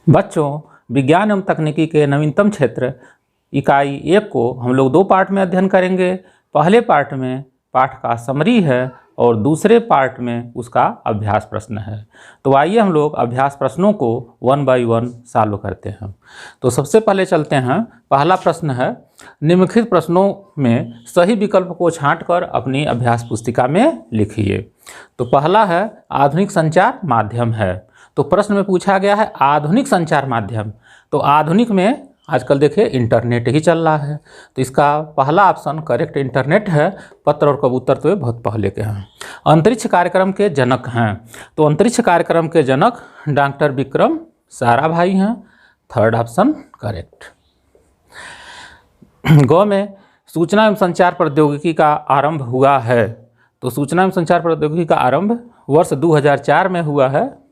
बच्चों, विज्ञान एवं तकनीकी के नवीनतम क्षेत्र इकाई 1 को हम लोग 2 पार्ट में अध्ययन करेंगे। पहले पार्ट में पाठ का समरी है और दूसरे पार्ट में उसका अभ्यास प्रश्न है। तो आइए हम लोग अभ्यास प्रश्नों को 1 बाय 1 सॉल्व करते हैं। तो सबसे पहले चलते हैं। पहला प्रश्न है, निम्नलिखित प्रश्नों में सही विकल्प को छांटकर अपनी अभ्यास पुस्तिका में लिखिए। तो पहला है, आधुनिक संचार माध्यम है। तो प्रश्न में पूछा गया है आधुनिक संचार माध्यम। तो आधुनिक में आजकल देखिए इंटरनेट ही चल रहा है, तो इसका पहला ऑप्शन करेक्ट इंटरनेट है। पत्र और कबूतर तो ये बहुत पहले के हैं। अंतरिक्ष कार्यक्रम के जनक हैं। तो अंतरिक्ष कार्यक्रम के जनक डॉक्टर विक्रम साराभाई हैं। Third option correct. ग में सूचना एवं संचार प्रौद्योगिकी का आरंभ हुआ है। तो सूचना एवं संचार प्रौद्योगिकी का आरंभ वर्ष 2004 में हुआ है।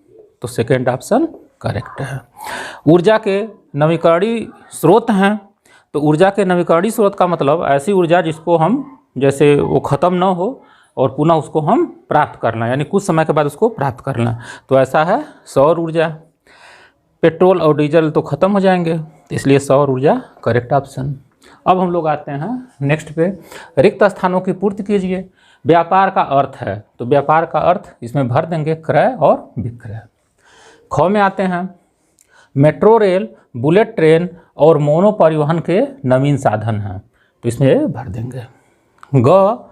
तो सेकेंड ऑप्शन करेक्ट है। ऊर्जा के नवीकरणीय स्रोत हैं। तो ऊर्जा के नवीकरणीय स्रोत का मतलब ऐसी ऊर्जा जिसको हम जैसे वो ख़त्म ना हो और पुनः उसको हम प्राप्त करना, यानी कुछ समय के बाद उसको प्राप्त करना। तो ऐसा है सौर ऊर्जा। पेट्रोल और डीजल तो ख़त्म हो जाएंगे, इसलिए सौर ऊर्जा करेक्ट ऑप्शन। अब हम लोग आते हैं नेक्स्ट पे, रिक्त स्थानों की पूर्ति कीजिए। व्यापार का अर्थ है। तो व्यापार का अर्थ इसमें भर देंगे क्रय और विक्रय। ख में आते हैं, मेट्रो रेल, बुलेट ट्रेन और मोनो परिवहन के नवीन साधन हैं। तो इसमें भर देंगे। ग,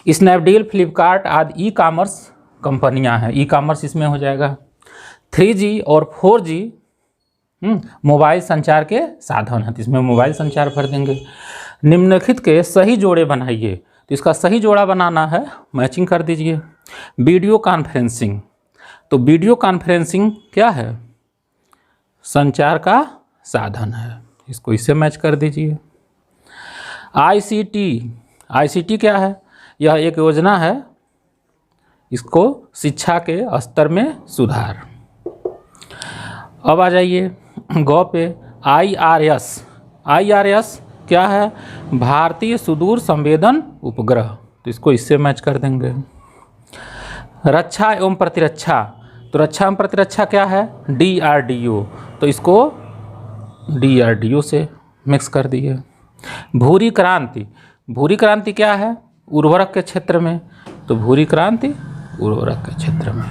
स्नैपडील, फ्लिपकार्ट आदि ई कॉमर्स कंपनियां हैं। ई कॉमर्स इसमें हो जाएगा। 3G और 4G मोबाइल संचार के साधन हैं। तो इसमें मोबाइल संचार भर देंगे। निम्नलिखित के सही जोड़े बनाइए। तो इसका सही जोड़ा बनाना है, मैचिंग कर दीजिए। Video conferencing. तो वीडियो कॉन्फ्रेंसिंग क्या है? संचार का साधन है, इसको इससे मैच कर दीजिए। ICT क्या है? यह एक योजना है, इसको शिक्षा के स्तर में सुधार। अब आ जाइए ग पे, IRS क्या है? भारतीय सुदूर संवेदन उपग्रह। तो इसको इससे मैच कर देंगे। रक्षा एवं प्रतिरक्षा। तो रक्षा एवं प्रतिरक्षा क्या है? DRDO। तो इसको DRDO से मिक्स कर दिए। भूरी क्रांति। भूरी क्रांति क्या है? उर्वरक के क्षेत्र में। तो भूरी क्रांति उर्वरक के क्षेत्र में।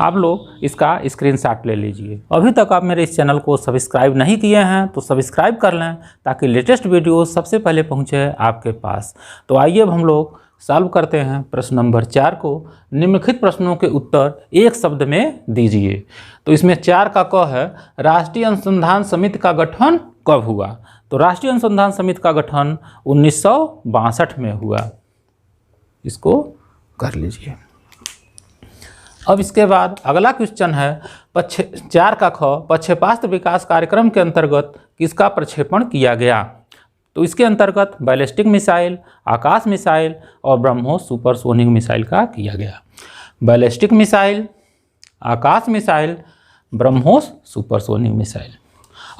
आप लोग इसका स्क्रीनशॉट ले लीजिए। अभी तक आप मेरे इस चैनल को सब्सक्राइब नहीं किए हैं तो सब्सक्राइब कर लें, ताकि लेटेस्ट वीडियो सबसे पहले पहुंचे आपके पास। तो आइए अब हम लोग सॉल्व करते हैं प्रश्न नंबर 4 को। निम्नलिखित प्रश्नों के उत्तर एक शब्द में दीजिए। तो इसमें 4 का क है, राष्ट्रीय अनुसंधान समिति का गठन कब हुआ? तो राष्ट्रीय अनुसंधान समिति का गठन 1962 में हुआ। इसको कर लीजिए। अब इसके बाद अगला क्वेश्चन है, 4 का ख, प्रक्षेपास्त्र विकास कार्यक्रम के अंतर्गत किसका प्रक्षेपण किया गया? तो इसके अंतर्गत बैलिस्टिक मिसाइल, आकाश मिसाइल और ब्रह्मोस सुपरसोनिक मिसाइल का किया गया। बैलिस्टिक मिसाइल, आकाश मिसाइल, ब्रह्मोस सुपरसोनिक मिसाइल।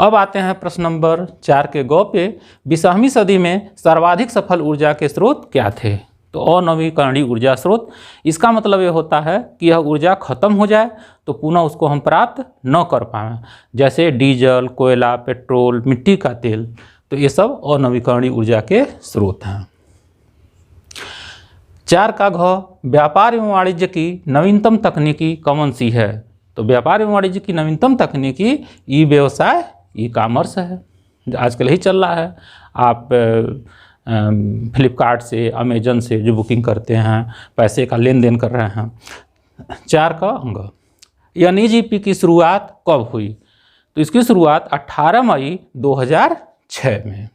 अब आते हैं प्रश्न नंबर 4 के ग पे, 20वीं सदी में सर्वाधिक सफल ऊर्जा के स्रोत क्या थे? तो अनवीकरणीय ऊर्जा स्रोत। इसका मतलब ये होता है कि यह ऊर्जा खत्म हो जाए तो पुनः उसको हम प्राप्त न कर पाएँ, जैसे डीजल, कोयला, पेट्रोल, मिट्टी का तेल। तो ये सब अनवीकरणीय ऊर्जा के स्रोत हैं। 4 का घ, व्यापार एवं वाणिज्य की नवीनतम तकनीकी कौन सी है? तो व्यापार एवं वाणिज्य की नवीनतम तकनीकी ई व्यवसाय, ई कॉमर्स है। आजकल ही चल रहा है। आप फ्लिपकार्ट से, अमेजन से जो बुकिंग करते हैं, पैसे का लेन देन कर रहे हैं। 4 का अंग, NEGP की शुरुआत कब हुई? तो इसकी शुरुआत 18 मई 2006 में।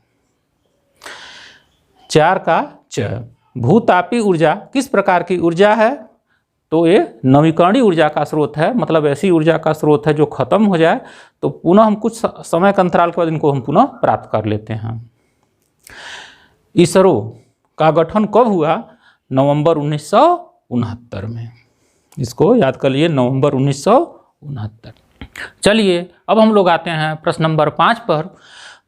4 का च, भूतापी ऊर्जा किस प्रकार की ऊर्जा है? तो ये नवीकरणीय ऊर्जा का स्रोत है, मतलब ऐसी ऊर्जा का स्रोत है जो खत्म हो जाए तो पुनः हम कुछ समय के अंतराल के बाद इनको हम पुनः प्राप्त कर लेते हैं। इसरो का गठन कब हुआ? नवंबर 1969 में। इसको याद कर लिए, नवंबर 1969। चलिए अब हम लोग आते हैं प्रश्न नंबर 5 पर।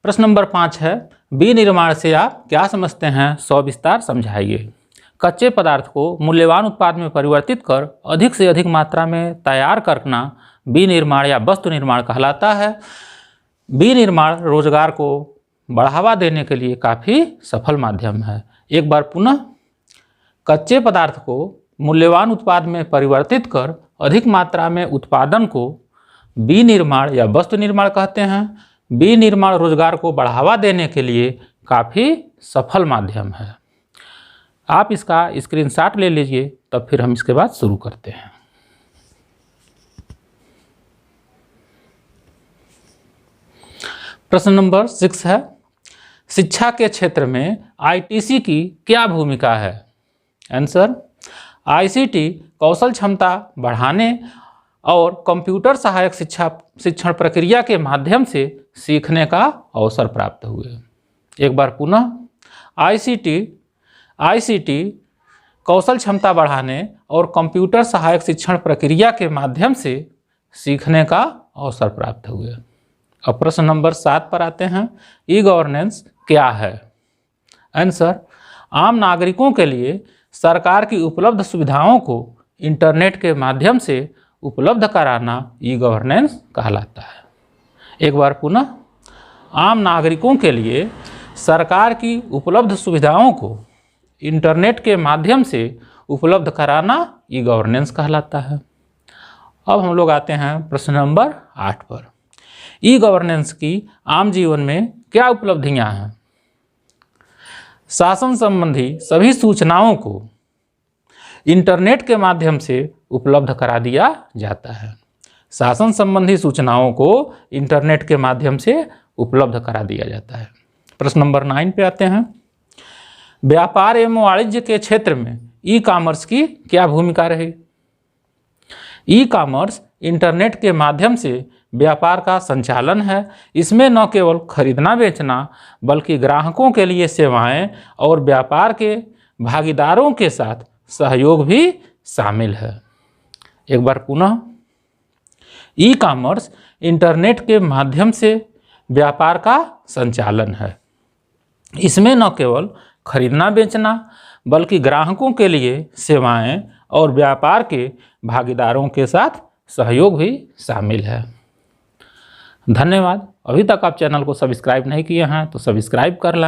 प्रश्न नंबर 5 है, विनिर्माण से आप क्या समझते हैं? सविस्तार समझाइए। कच्चे पदार्थ को मूल्यवान उत्पाद में परिवर्तित कर अधिक से अधिक मात्रा में तैयार करना विनिर्माण या वस्तु निर्माण कहलाता है। विनिर्माण रोजगार को बढ़ावा देने के लिए काफ़ी सफल माध्यम है। एक बार पुनः, कच्चे पदार्थ को मूल्यवान उत्पाद में परिवर्तित कर अधिक मात्रा में उत्पादन को विनिर्माण या वस्तु निर्माण कहते हैं। विनिर्माण रोजगार को बढ़ावा देने के लिए काफ़ी सफल माध्यम है। आप इसका स्क्रीनशॉट ले लीजिए, तब फिर हम इसके बाद शुरू करते हैं। प्रश्न नंबर 6 है, शिक्षा के क्षेत्र में आईटीसी की क्या भूमिका है? आंसर, आईसीटी कौशल क्षमता बढ़ाने और कंप्यूटर सहायक शिक्षण प्रक्रिया के माध्यम से सीखने का अवसर प्राप्त हुए। एक बार पुनः, आईसीटी कौशल क्षमता बढ़ाने और कंप्यूटर सहायक शिक्षण प्रक्रिया के माध्यम से सीखने का अवसर प्राप्त हुए। अब प्रश्न नंबर 7 पर आते हैं। ई गवर्नेंस क्या है? आंसर, आम नागरिकों के लिए सरकार की उपलब्ध सुविधाओं को इंटरनेट के माध्यम से उपलब्ध कराना ई गवर्नेंस कहलाता है। एक बार पुनः, आम नागरिकों के लिए सरकार की उपलब्ध सुविधाओं को इंटरनेट के माध्यम से उपलब्ध कराना ई गवर्नेंस कहलाता है। अब हम लोग आते हैं प्रश्न नंबर 8 पर। ई गवर्नेंस की आम जीवन में क्या उपलब्धियां हैं? शासन संबंधी सभी सूचनाओं को इंटरनेट के माध्यम से उपलब्ध करा दिया जाता है। शासन संबंधी सूचनाओं को इंटरनेट के माध्यम से उपलब्ध करा दिया जाता है। प्रश्न नंबर 9 पे आते हैं। व्यापार एवं वाणिज्य के क्षेत्र में ई कॉमर्स की क्या भूमिका रही? ई कॉमर्स इंटरनेट के माध्यम से व्यापार का संचालन है। इसमें न केवल खरीदना बेचना बल्कि ग्राहकों के लिए सेवाएं और व्यापार के भागीदारों के साथ सहयोग भी शामिल है। एक बार पुनः, ई कॉमर्स इंटरनेट के माध्यम से व्यापार का संचालन है। इसमें न केवल खरीदना बेचना बल्कि ग्राहकों के लिए सेवाएं और व्यापार के भागीदारों के साथ सहयोग भी शामिल है। धन्यवाद। अभी तक आप चैनल को सब्सक्राइब नहीं किए हैं तो सब्सक्राइब कर लें।